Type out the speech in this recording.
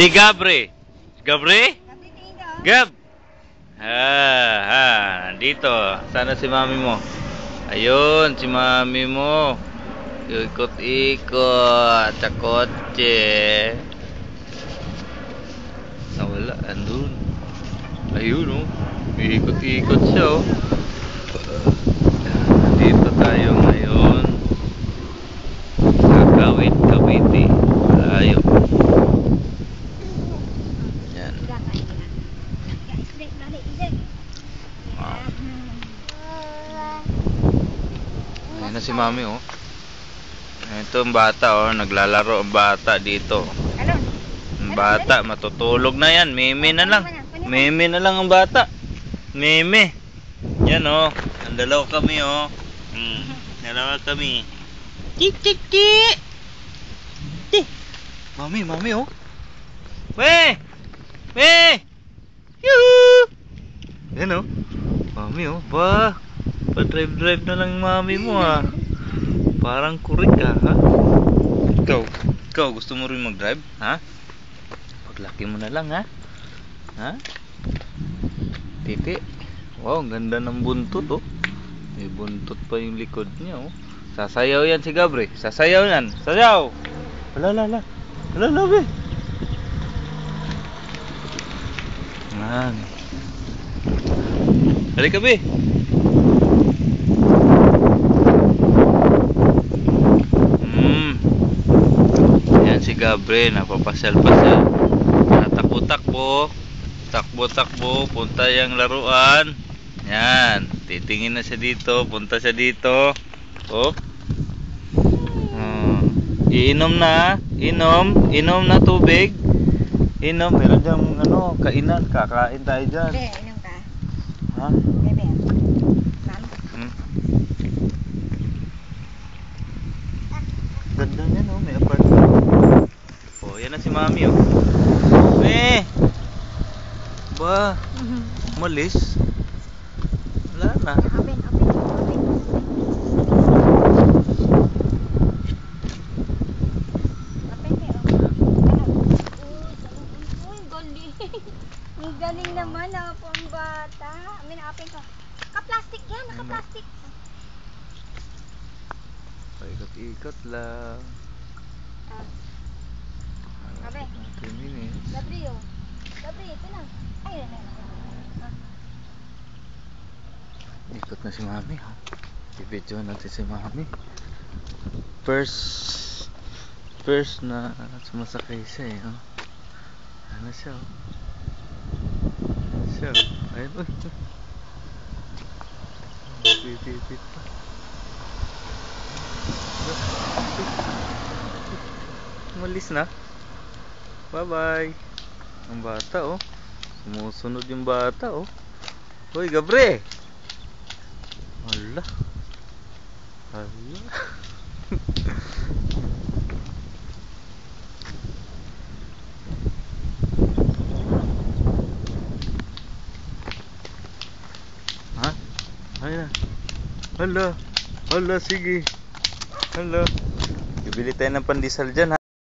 Si Gabre. Gabre? Gab! Nandito. Sana si mami mo. Ayun, si mami mo. Ikot-ikot sa kotse. Nawala, andun. Ayun, oh. Ikot-ikot siya, oh. Dito tayo ngayon. Kakawit, Cavite. Malayo. Yan. Ayan na si mami, oh. Ito ang bata, oh. Naglalaro ang bata dito. Ang bata, matutulog na yan. Meme na lang. Meme na lang ang bata. Meme. Yan, oh. Ang dalaw kami, oh. Dalawa kami. Tik, tik, tik. Tik. Mami, mami, oh. Weh! Weh! Yuhu! Yan, oh. Mami, oh. Ba? Pa-drive-drive na lang mami mo, ah. Parang kurik ka, ha? Ikaw, gusto mo rin mag-drive, ha? Paglaki mo na lang, ha? Ha? Titi. Wow, ang ganda ng buntot, oh. May buntot pa yung likod niya, oh. Sasayaw yan si Gabre. Sasayaw yan. Sayaw! Wala. Wala, be. Yan. Halika, be. Yan si Gabre. Napapasyal-pasyal. Natakbo-takbo. Takbo-takbo. Punta yung laruan. Yan. Titingin na siya dito. Punta siya dito. Oh. Iinom na. Inom na tubig. Inom. Meron diyang ano, kainan. Kakain tayo dyan. Bebe, inom ka. Ha? Bebe. Ma'am. Ganda niya, no? May apartment. Oh, yan na si mami, oh. Ba? Malis? Wala na. Open. Ang galing naman na po ang bata. Amin, open ko. Naka-plastic yan, naka-plastic. Paikot-ikot lang. Gabi. 3 minutes. Gabriel, ito na. Ayun na. Ikot na si mami, ha? I-video natin si mami. First na sumasakay siya, eh, oh. Ano siya, oh. Siya, ayun, oh. Pipipit pa. Malis na. Bye-bye. Ang bata, oh. Sumusunod yung bata, oh. Hoy, Gabre! Hala. Ha? Hala. Hala, sige. Hala. Bibili tayo ng pandesal dyan, ha?